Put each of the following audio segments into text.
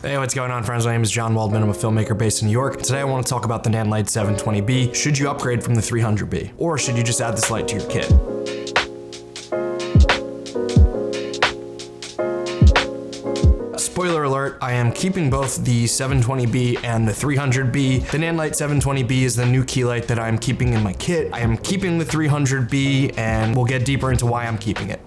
Hey, what's going on, friends? My name is John Waldman. I'm a filmmaker based in New York. Today I want to talk about the Nanlite 720B. Should you upgrade from the 300B? Or should you just add this light to your kit? Spoiler alert, I am keeping both the 720B and the 300B. The Nanlite 720B is the new key light that I'm keeping in my kit. I am keeping the 300B, and we'll get deeper into why I'm keeping it.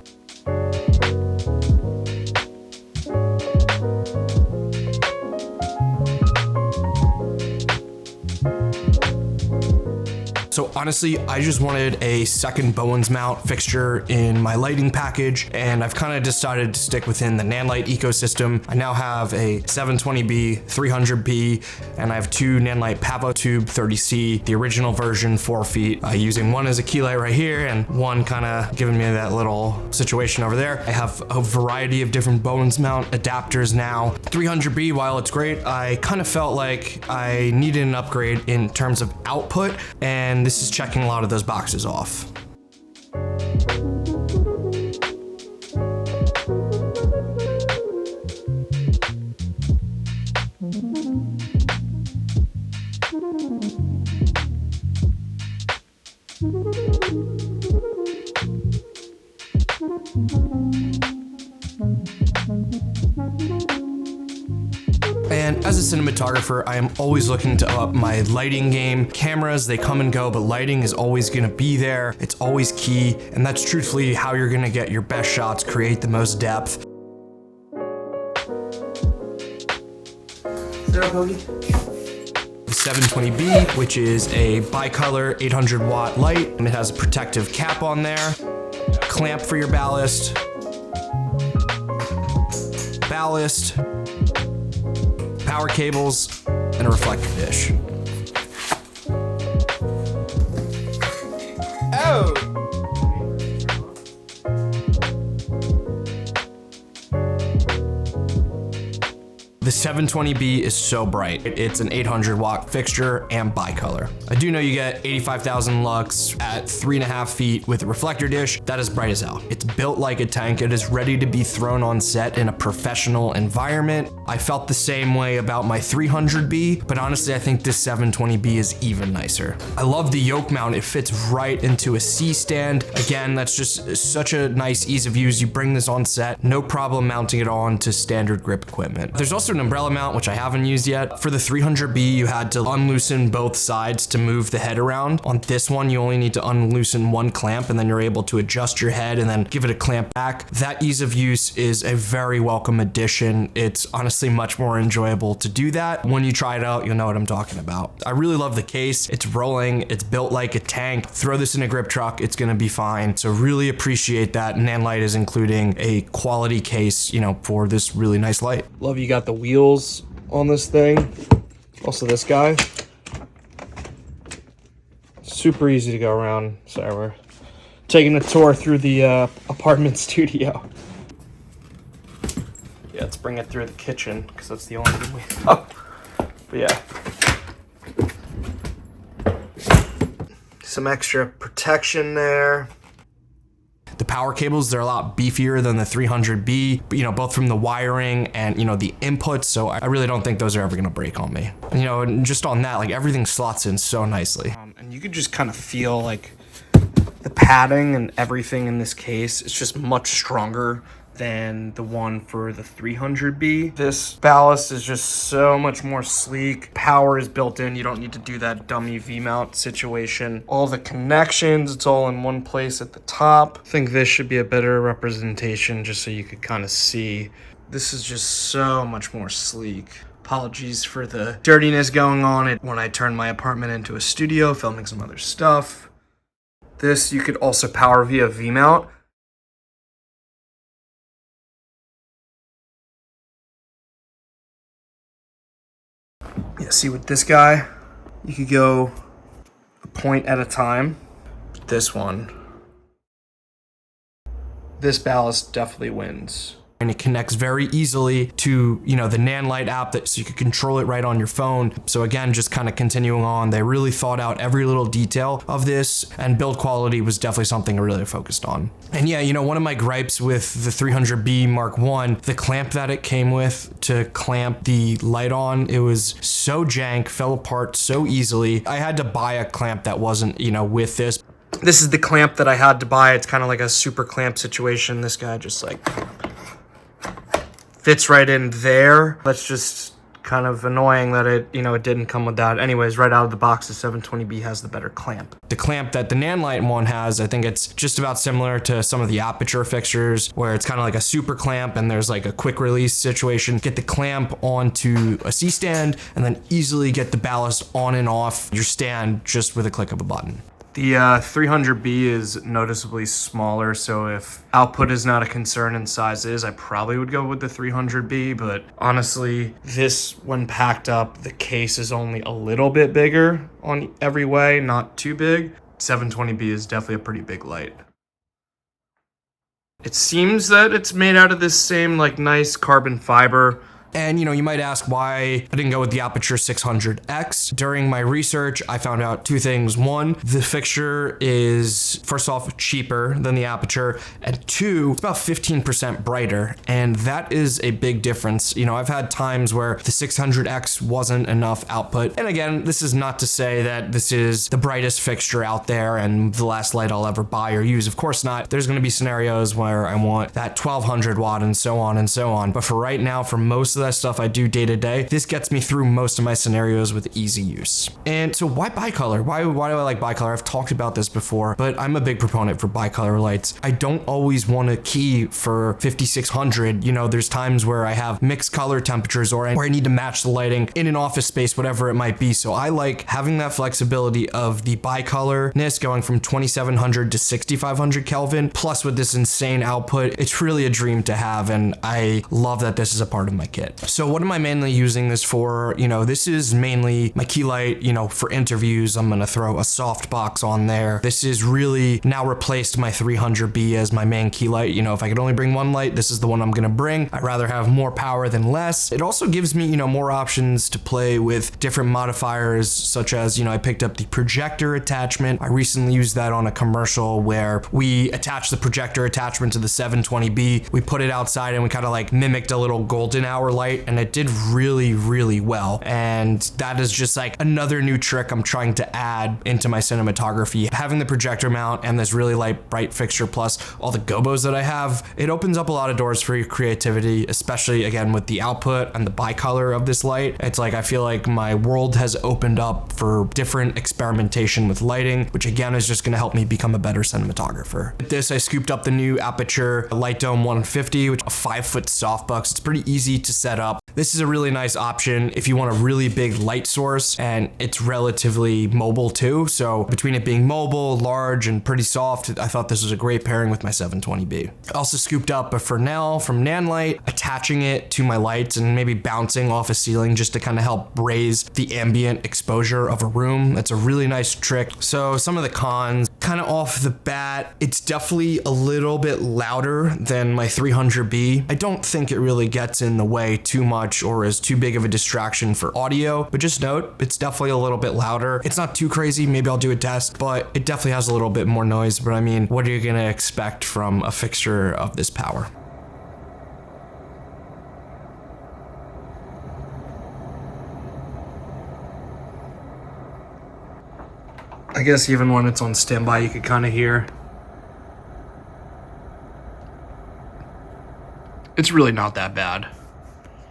So honestly, I just wanted a second Bowens mount fixture in my lighting package, and I've kind of decided to stick within the Nanlite ecosystem. I now have a 720B, 300B, and I have two Nanlite Pavo Tube 30C, the original version, 4 feet, using one as a key light right here, and one kind of giving me that little situation over there. I have a variety of different Bowens mount adapters now. 300B, while it's great, I kind of felt like I needed an upgrade in terms of output, and this is checking a lot of those boxes off. And as a cinematographer, I am always looking to up my lighting game. Cameras, they come and go, but lighting is always gonna be there. It's always key, and that's truthfully how you're gonna get your best shots, create the most depth. Is there a bogey? The 720B, which is a bicolor 800 watt light, and it has a protective cap on there, clamp for your ballast, power cables, and a reflector dish. Oh! The 720B is so bright. It's an 800 watt fixture and bicolor. I do know you get 85,000 lux at 3.5 feet with a reflector dish. That is bright as hell. It's built like a tank. It is ready to be thrown on set in a professional environment. I felt the same way about my 300B, but honestly, I think this 720B is even nicer. I love the yoke mount. It fits right into a C stand. Again, that's just such a nice ease of use. You bring this on set, no problem mounting it on to standard grip equipment. There's also an umbrella mount, which I haven't used yet. For the 300B, you had to unloosen both sides to move the head around. On this one, you only need to unloosen one clamp, and then you're able to adjust your head and then give it a clamp back. That ease of use is a very welcome addition. It's honestly much more enjoyable to do that. When you try it out, you'll know what I'm talking about. I really love the case. It's rolling, it's built like a tank. Throw this in a grip truck, it's gonna be fine. So really appreciate that Nanlite is including a quality case, for this really nice light. Love you got the wheels on this thing. Also this guy. Super easy to go around. Sorry, we're taking a tour through the apartment studio. Yeah, let's bring it through the kitchen because that's the only thing we have. But yeah. Some extra protection there. The power cables, they're a lot beefier than the 300B, both from the wiring and, the inputs. So I really don't think those are ever gonna break on me. And just on that, everything slots in so nicely. And you could just kind of feel the padding and everything in this case. It's just much stronger than the one for the 300B. This ballast is just so much more sleek. Power is built in. You don't need to do that dummy V-mount situation. All the connections, it's all in one place at the top. I think this should be a better representation just so you could kind of see. This is just so much more sleek. Apologies for the dirtiness going on when I turned my apartment into a studio, filming some other stuff. This you could also power via V-mount. Yeah, see with this guy, you could go a point at a time. This one, this ballast definitely wins. and it connects very easily to, you know, the Nanlite app so you can control it right on your phone. So again, just kind of continuing on, they really thought out every little detail of this, and build quality was definitely something I really focused on. And yeah, you know, one of my gripes with the 300B Mark I, the clamp that it came with to clamp the light on, it was so jank, fell apart so easily. I had to buy a clamp that wasn't, you know, with this. This is the clamp that I had to buy. It's kind of like a super clamp situation. This guy just like fits right in there. That's just kind of annoying that it, you know, it didn't come with that. Anyways, right out of the box, the 720B has the better clamp. The clamp that the Nanlite one has, I think it's just about similar to some of the Aputure fixtures, where it's kind of like a super clamp and there's like a quick release situation. Get the clamp onto a C-stand and then easily get the ballast on and off your stand just with a click of a button. The 300B is noticeably smaller, so if output is not a concern and size is, I probably would go with the 300B, but honestly, this, when packed up, the case is only a little bit bigger on every way, not too big. 720B is definitely a pretty big light. It seems that it's made out of this same like nice carbon fiber. And you know, you might ask why I didn't go with the Aputure 600X. During my research, I found out two things. One, the fixture is, first off, cheaper than the Aputure, and two, it's about 15% brighter, and that is a big difference. You know, I've had times where the 600X wasn't enough output, and again, this is not to say that this is the brightest fixture out there and the last light I'll ever buy or use. Of course not. There's going to be scenarios where I want that 1200 watt and so on and so on, but for right now, for most of that stuff I do day to day, this gets me through most of my scenarios with easy use. And so why bicolor? Why do I like bicolor? I've talked about this before, but I'm a big proponent for bicolor lights. I don't always want to key for 5600. You know, there's times where I have mixed color temperatures or I need to match the lighting in an office space, whatever it might be. So I like having that flexibility of the bicolorness going from 2700 to 6500 Kelvin, plus with this insane output. It's really a dream to have, and I love that this is a part of my kit. So what am I mainly using this for? You know, this is mainly my key light, you know, for interviews. I'm gonna throw a softbox on there. This is really now replaced my 300B as my main key light. You know, if I could only bring one light, this is the one I'm gonna bring. I'd rather have more power than less. It also gives me, you know, more options to play with different modifiers, such as, you know, I picked up the projector attachment. I recently used that on a commercial where we attached the projector attachment to the 720B. We put it outside and we kind of like mimicked a little golden hour light, and it did really, really well. And that is just like another new trick I'm trying to add into my cinematography. Having the projector mount and this really light, bright fixture plus all the gobos that I have, it opens up a lot of doors for your creativity, especially again with the output and the bicolor of this light. It's like I feel like my world has opened up for different experimentation with lighting, which again is just going to help me become a better cinematographer. With this, I scooped up the new Aputure Light Dome 150, which is a 5-foot softbox. It's pretty easy to set up. This is a really nice option if you want a really big light source, and it's relatively mobile too. So between it being mobile, large, and pretty soft, I thought this was a great pairing with my 720B. I also scooped up a Fresnel from Nanlite, attaching it to my lights and maybe bouncing off a ceiling just to kind of help raise the ambient exposure of a room. That's a really nice trick. So some of the cons, kind of off the bat, it's definitely a little bit louder than my 300B. I don't think it really gets in the way too much or is too big of a distraction for audio, but just note, it's definitely a little bit louder. It's not too crazy, maybe I'll do a test, but it definitely has a little bit more noise. But I mean, what are you gonna expect from a fixture of this power? I guess even when it's on standby, you could kind of hear. It's really not that bad.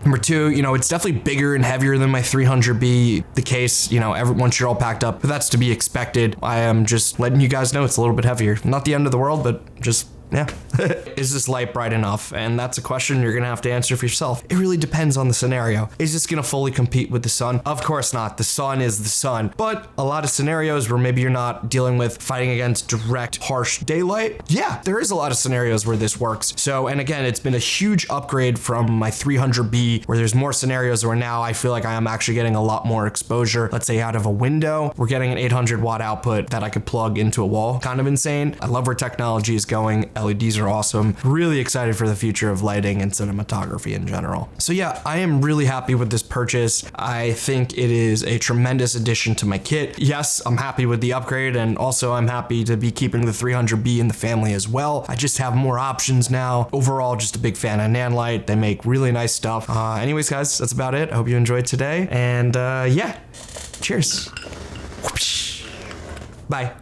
Number two, you know, it's definitely bigger and heavier than my 300B. The case, you know, once you're all packed up, but that's to be expected. I am just letting you guys know it's a little bit heavier. Not the end of the world, but just, yeah. Is this light bright enough? And that's a question you're gonna have to answer for yourself. It really depends on the scenario. Is this gonna fully compete with the sun? Of course not. The sun is the sun. But a lot of scenarios where maybe you're not dealing with fighting against direct, harsh daylight, yeah, there is a lot of scenarios where this works. So, and again, it's been a huge upgrade from my 300B, where there's more scenarios where now I feel like I am actually getting a lot more exposure. Let's say out of a window, we're getting an 800 watt output that I could plug into a wall. Kind of insane. I love where technology is going. LEDs are awesome. Really excited for the future of lighting and cinematography in general. So yeah, I am really happy with this purchase. I think it is a tremendous addition to my kit. Yes, I'm happy with the upgrade, and also I'm happy to be keeping the 300B in the family as well. I just have more options now. Overall, just a big fan of Nanlite. They make really nice stuff. Anyways, guys, that's about it. I hope you enjoyed today, and yeah, cheers. Bye.